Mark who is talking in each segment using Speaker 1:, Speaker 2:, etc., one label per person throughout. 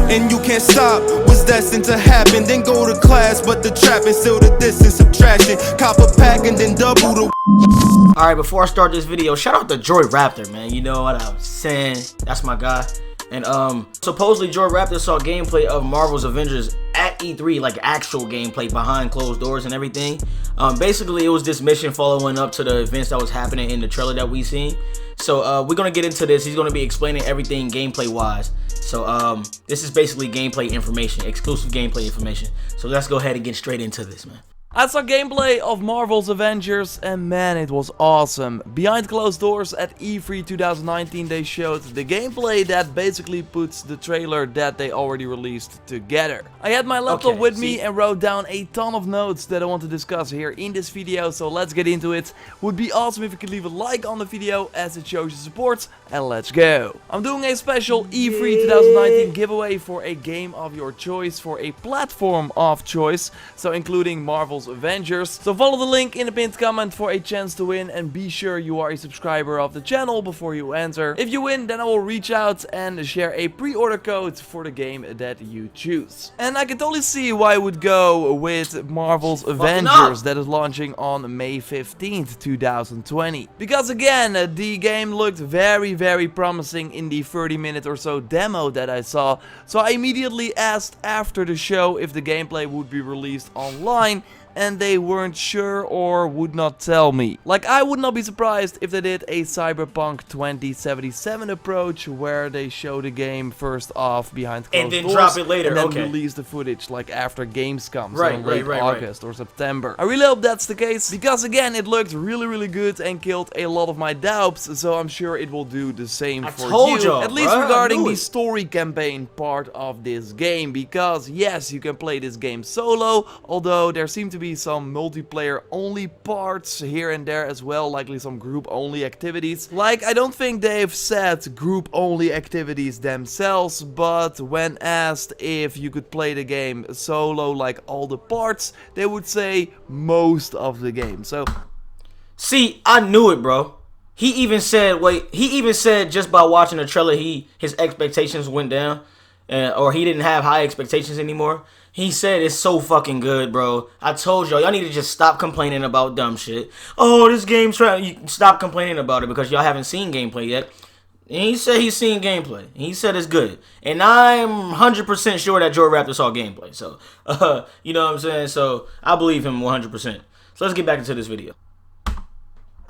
Speaker 1: and you can't stop what's destined to happen. Then go to class, but the trap is still the distance subtraction. Cop a pack and then double the.
Speaker 2: Alright, before I start this video, shout out to Joy Raptor, man. You know what I'm saying? That's my guy. And supposedly Joy Raptor saw gameplay of Marvel's Avengers at E3, like actual gameplay behind closed doors and everything. Basically it was this mission following up to the events that was happening in the trailer that we seen. So we're gonna get into this. He's gonna be explaining everything gameplay wise. So this is basically gameplay information, exclusive gameplay information. So let's go ahead and get straight into this, man.
Speaker 3: I saw gameplay of Marvel's Avengers and man, it was awesome. Behind closed doors at E3 2019 they showed the gameplay that basically puts the trailer that they already released together. I had my laptop with me and wrote down a ton of notes that I want to discuss here in this video, so let's get into it. Would be awesome if you could leave a like on the video as it shows your support, and let's go. I'm doing a special E3 2019 giveaway for a game of your choice for a platform of choice, so including Marvel's Avengers. So follow the link in the pinned comment for a chance to win, and be sure you are a subscriber of the channel before you enter. If you win, then I will reach out and share a pre-order code for the game that you choose. And I can totally see why I would go with Marvel's Avengers that is launching on May 15th, 2020. Because again, the game looked very promising in the 30-minute or so demo that I saw. So I immediately asked after the show if the gameplay would be released online, and they weren't sure or would not tell me. Like, I would not be surprised if they did a Cyberpunk 2077 approach where they show the game first off behind closed doors
Speaker 2: and then drop it later,
Speaker 3: and then release the footage like after Gamescom, so in late August or September. I really hope that's the case, because again, it looked really good and killed a lot of my doubts, so I'm sure it will do the same for you. At least regarding the story campaign part of this game, because yes, you can play this game solo, although there seem to be some multiplayer only parts here and there as well, likely some group only activities. Like, I don't think they've said group only activities themselves, but when asked if you could play the game solo, like all the parts, they would say most of the game. So
Speaker 2: see, I knew it, bro. He even said just by watching the trailer his expectations went down, or he didn't have high expectations anymore. He said it's so fucking good, bro. I told y'all need to just stop complaining about dumb shit. Oh, this game's trying. You stop complaining about it because y'all haven't seen gameplay yet. And he said he's seen gameplay. He said it's good. And I'm 100% sure that Joy Raptor saw gameplay. So, you know what I'm saying? So, I believe him 100%. So, let's get back into this video.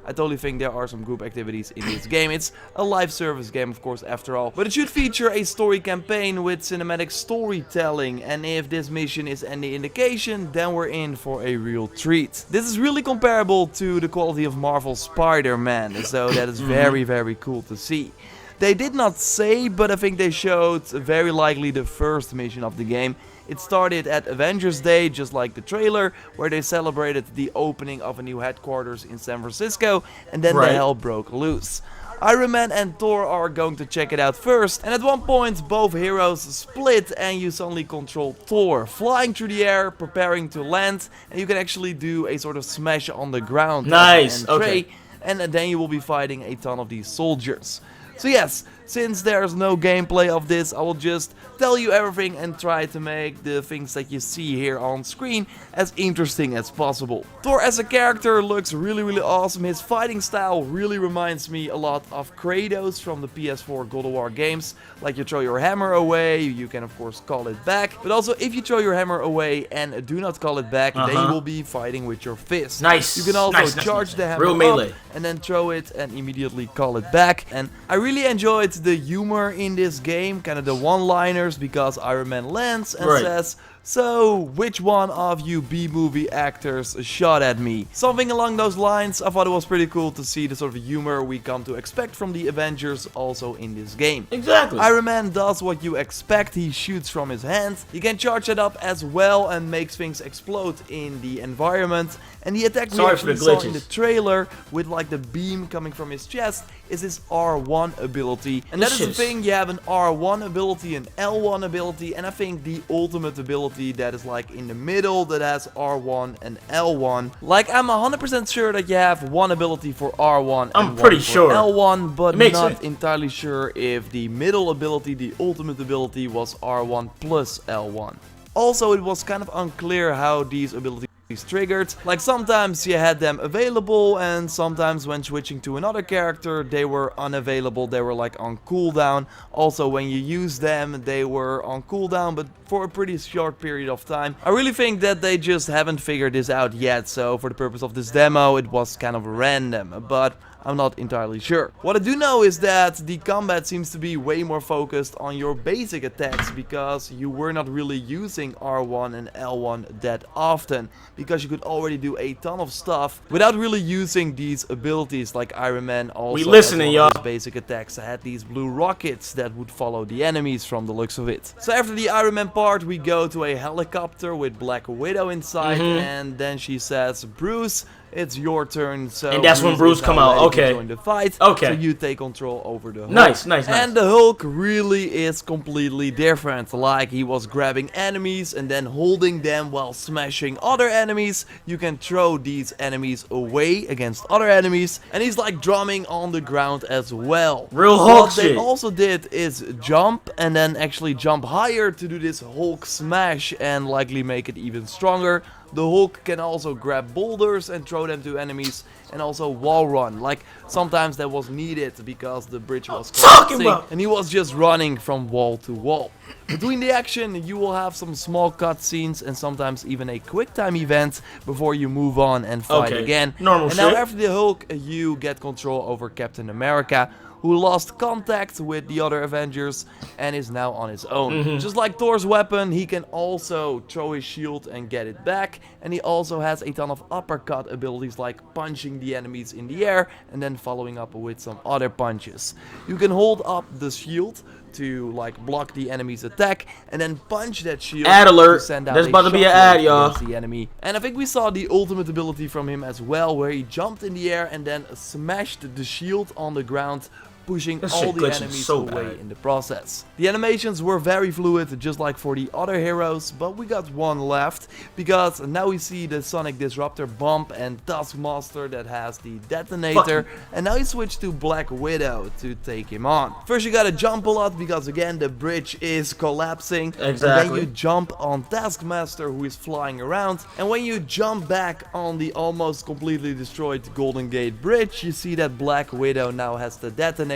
Speaker 3: I totally think there are some group activities in this game. It's a live service game, of course, after all. But it should feature a story campaign with cinematic storytelling. And if this mission is any indication, then we're in for a real treat. This is really comparable to the quality of Marvel's Spider-Man. So that is very cool to see. They did not say, but I think they showed very likely the first mission of the game. It started at Avengers Day, just like the trailer, where they celebrated the opening of a new headquarters in San Francisco, and then the hell broke loose. Iron Man and Thor are going to check it out first, and at one point both heroes split and you suddenly control Thor, flying through the air, preparing to land, and you can actually do a sort of smash on the ground.
Speaker 2: Nice,
Speaker 3: and then you will be fighting a ton of these soldiers. So yes, since there's no gameplay of this, I will just tell you everything and try to make the things that you see here on screen as interesting as possible. Thor as a character looks really awesome. His fighting style really reminds me a lot of Kratos from the PS4 God of War games. Like, you throw your hammer away, you can of course call it back, but also if you throw your hammer away and do not call it back, then you will be fighting with your fist.
Speaker 2: Nice.
Speaker 3: You can also charge the hammer up and then throw it and immediately call it back. And I really enjoyed the humor in this game, kind of the one-liners, because Iron Man lands and says, "So, which one of you B-movie actors shot at me?" Something along those lines. I thought it was pretty cool to see the sort of humor we come to expect from the Avengers also in this game.
Speaker 2: Exactly.
Speaker 3: Iron Man does what you expect. He shoots from his hand. He can charge it up as well and makes things explode in the environment. And the attack we actually saw in the trailer with like the beam coming from his chest is his R1 ability. And that is the thing, you have an R1 ability, an L1 ability, and I think the ultimate ability ability that is like in the middle that has R1 and L1. Like I'm 100% sure that you have one ability for R1 and
Speaker 2: pretty
Speaker 3: one for
Speaker 2: sure.
Speaker 3: L1, but
Speaker 2: Makes
Speaker 3: not
Speaker 2: sense.
Speaker 3: entirely sure if the middle ability, the ultimate ability, was R1 plus L1. Also, it was kind of unclear how these abilities triggered. Like sometimes you had them available and sometimes when switching to another character they were unavailable, they were like on cooldown. Also when you use them they were on cooldown but for a pretty short period of time. I really think that they just haven't figured this out yet, so for the purpose of this demo it was kind of random, but I'm not entirely sure. What I do know is that the combat seems to be way more focused on your basic attacks because you were not really using R1 and L1 that often because you could already do a ton of stuff without really using these abilities. Like Iron Man also
Speaker 2: We listening,
Speaker 3: has one of
Speaker 2: y'all.
Speaker 3: his basic attacks. I had these blue rockets that would follow the enemies from the looks of it. So after the Iron Man part we go to a helicopter with Black Widow inside and then she says, Bruce, it's your turn. So
Speaker 2: And that's when Bruce
Speaker 3: is
Speaker 2: come
Speaker 3: now
Speaker 2: out.
Speaker 3: ready to
Speaker 2: Okay.
Speaker 3: join the fight.
Speaker 2: Okay.
Speaker 3: So you take control over the Hulk.
Speaker 2: Nice.
Speaker 3: And the Hulk really is completely different. Like he was grabbing enemies and then holding them while smashing other enemies. You can throw these enemies away against other enemies. And he's like drumming on the ground as well.
Speaker 2: Real Hulk
Speaker 3: What they
Speaker 2: shit.
Speaker 3: also did is jump and then actually jump higher to do this Hulk smash and likely make it even stronger. The Hulk can also grab boulders and throw them to enemies and also wall run. Like sometimes that was needed because the bridge was
Speaker 2: Talking
Speaker 3: collapsing
Speaker 2: about.
Speaker 3: and he was just running from wall to wall. Between the action you will have some small cutscenes and sometimes even a quick time event before you move on and fight
Speaker 2: Okay.
Speaker 3: again.
Speaker 2: Normal
Speaker 3: and now
Speaker 2: shit.
Speaker 3: after the Hulk you get control over Captain America, who lost contact with the other Avengers and is now on his own. Just like Thor's weapon, he can also throw his shield and get it back, and he also has a ton of uppercut abilities like punching the enemies in the air and then following up with some other punches. You can hold up the shield to like block the enemy's attack and then punch that shield
Speaker 2: Ad alert.
Speaker 3: to send out
Speaker 2: There's
Speaker 3: a
Speaker 2: about to be an
Speaker 3: shockwave
Speaker 2: ad, y'all.
Speaker 3: against the enemy. And I think we saw the ultimate ability from him as well, where he jumped in the air and then smashed the shield on the ground, pushing
Speaker 2: This
Speaker 3: all
Speaker 2: shit
Speaker 3: the
Speaker 2: glitching
Speaker 3: enemies
Speaker 2: so
Speaker 3: away
Speaker 2: bad.
Speaker 3: in the process. The animations were very fluid, just like for the other heroes, but we got one left, because now we see the Sonic Disruptor bump and Taskmaster that has the detonator, and now he switched to Black Widow to take him on. First you gotta jump a lot, because again the bridge is collapsing, and then
Speaker 2: Exactly.
Speaker 3: you jump on Taskmaster who is flying around, and when you jump back on the almost completely destroyed Golden Gate Bridge, you see that Black Widow now has the detonator,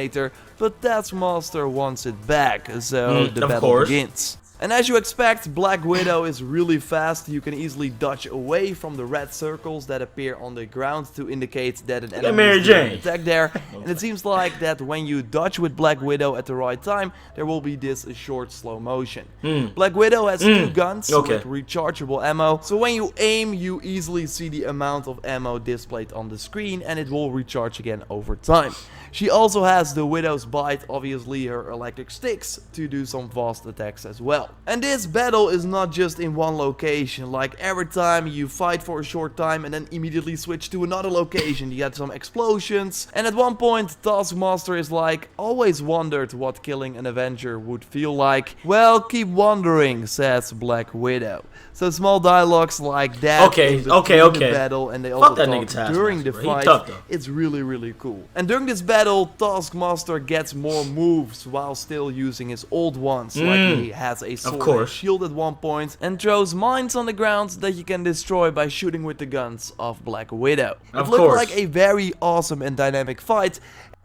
Speaker 3: but Taskmaster wants it back, so the
Speaker 2: of
Speaker 3: battle
Speaker 2: course.
Speaker 3: begins. And as you expect, Black Widow is really fast. You can easily dodge away from the red circles that appear on the ground to indicate that an enemy
Speaker 2: Mary
Speaker 3: is doing an
Speaker 2: Jane.
Speaker 3: attack there. And it seems like that when you dodge with Black Widow at the right time, there will be this short slow motion. Black Widow has two guns
Speaker 2: Okay.
Speaker 3: with rechargeable ammo. So when you aim, you easily see the amount of ammo displayed on the screen, and it will recharge again over time. She also has the Widow's Bite, obviously her electric sticks, to do some fast attacks as well. And this battle is not just in one location. Like every time you fight for a short time and then immediately switch to another location, you get some explosions. And at one point Taskmaster is like, always wondered what killing an Avenger would feel like. Well, keep wondering, says Black Widow. So small dialogues like that
Speaker 2: Okay,
Speaker 3: in between
Speaker 2: okay,
Speaker 3: the
Speaker 2: okay.
Speaker 3: battle, and they
Speaker 2: Fuck
Speaker 3: also
Speaker 2: that
Speaker 3: talk
Speaker 2: nigga Taskmaster,
Speaker 3: during the
Speaker 2: bro. He
Speaker 3: fight.
Speaker 2: tough, though.
Speaker 3: It's really cool. And during this battle, Taskmaster gets more moves while still using his old ones. Like he has a sword and
Speaker 2: course.
Speaker 3: shield at one point and throws mines on the ground that you can destroy by shooting with the guns of Black Widow. It
Speaker 2: Of
Speaker 3: looked
Speaker 2: course.
Speaker 3: like a very awesome and dynamic fight.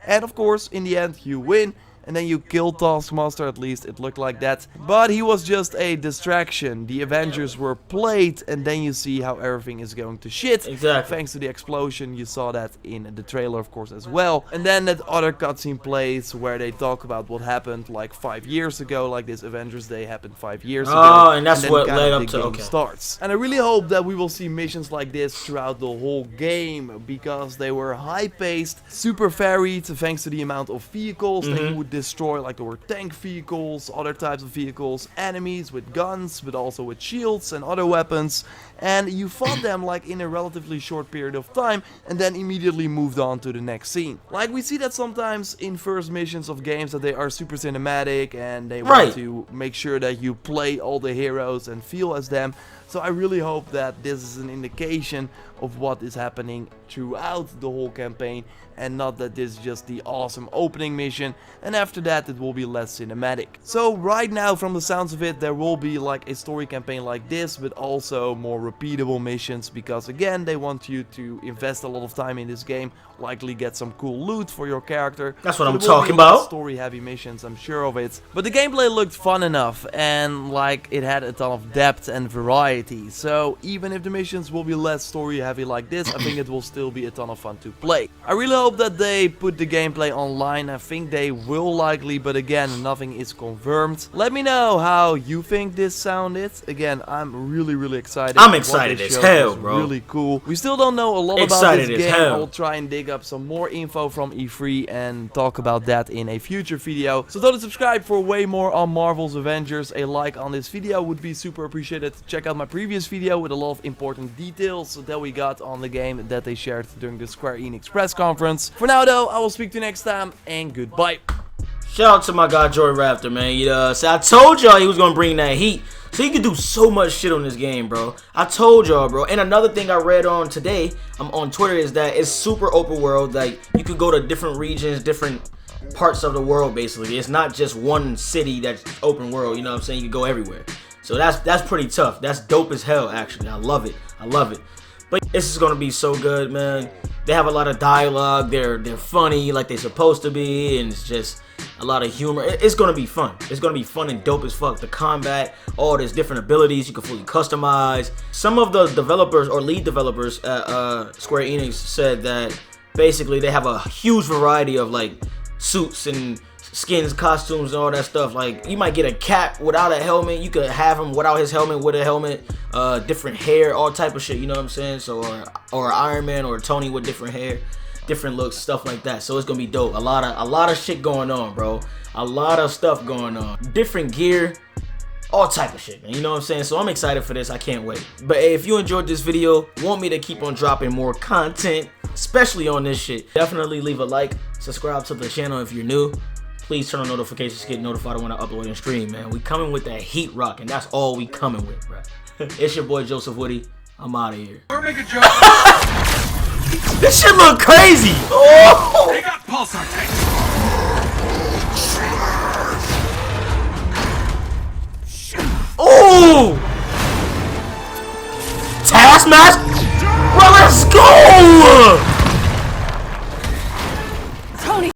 Speaker 3: And of course, in the end, you win. And then you kill Taskmaster, at least it looked like that. But he was just a distraction. The Avengers were played, and then you see how everything is going to shit.
Speaker 2: Exactly.
Speaker 3: Thanks to the explosion, you saw that in the trailer, of course, as well. And then that other cutscene plays where they talk about what happened like 5 years ago. Like this Avengers Day happened 5 years ago.
Speaker 2: Oh, and that's
Speaker 3: then
Speaker 2: what
Speaker 3: kind
Speaker 2: led
Speaker 3: of
Speaker 2: up
Speaker 3: the
Speaker 2: to-
Speaker 3: game
Speaker 2: okay.
Speaker 3: starts. And I really hope that we will see missions like this throughout the whole game, because they were high-paced, super varied, thanks to the amount of vehicles that you would destroy. Like there were tank vehicles, other types of vehicles, enemies with guns, but also with shields and other weapons. and you fought them like in a relatively short period of time and then immediately moved on to the next scene. Like we see that sometimes in first missions of games that they are super cinematic and they want to make sure that you play all the heroes and feel as them. So I really hope that this is an indication of what is happening throughout the whole campaign and not that this is just the awesome opening mission and after that it will be less cinematic. So right now, from the sounds of it, there will be like a story campaign like this, but also more repeatable missions, because again they want you to invest a lot of time in this game, likely get some cool loot for your character.
Speaker 2: That's what I'm talking about.
Speaker 3: Story heavy missions, I'm sure of it. But the gameplay looked fun enough and like it had a ton of depth and variety. So even if the missions will be less story heavy like this, I think it will still be a ton of fun to play. I really hope that they put the gameplay online. I think they will likely, but again, nothing is confirmed. Let me know how you think this sounded. Again, I'm really excited.
Speaker 2: I'm excited as hell, bro.
Speaker 3: Really cool. We still don't know a lot about this game. I will try and dig up some more info from E3 and talk about that in a future video. So don't subscribe for way more on Marvel's Avengers. A like on this video would be super appreciated. Check out my previous video with a lot of important details that we got on the game that they shared during the Square Enix press conference. For now though, I will speak to you next time and goodbye.
Speaker 2: Shout out to my guy Joy Raptor, man. So I told y'all he was gonna bring that heat. So he can do so much shit on this game, bro. I told y'all, bro. And another thing I read on today, on Twitter, is that it's super open world. Like, you could go to different regions, different parts of the world, basically. It's not just one city that's open world, you know what I'm saying? You can go everywhere. So that's pretty tough. That's dope as hell, actually. I love it. I love it. But this is gonna be so good, man. They have a lot of dialogue. They're funny like they're supposed to be, and it's just a lot of humor. It's gonna be fun. It's gonna be fun and dope as fuck. The combat, all these different abilities you can fully customize. Some of the developers or lead developers at Square Enix said that basically they have a huge variety of like suits and skins, costumes, and all that stuff. Like, you might get a Cap without a helmet. You could have him without his helmet, with a helmet. Different hair, all type of shit. You know what I'm saying? So or Iron Man or Tony with different hair, different looks, stuff like that. So it's gonna be dope. A lot of shit going on, bro. A lot of stuff going on. Different gear, all type of shit, man. You know what I'm saying? So I'm excited for this. I can't wait. But hey, if you enjoyed this video, want me to keep on dropping more content, especially on this shit, definitely leave a like, subscribe to the channel if you're new. Please turn on notifications to get notified when I upload and stream, man. We coming with that heat rock, and that's all we coming with, bro. It's your boy JosephWitty. I'm out of here.
Speaker 4: Or make a joke.
Speaker 2: This shit look crazy. Oh!
Speaker 4: They got pulsar tanks.
Speaker 2: Ooh! Taskmaster? Bro, let's go!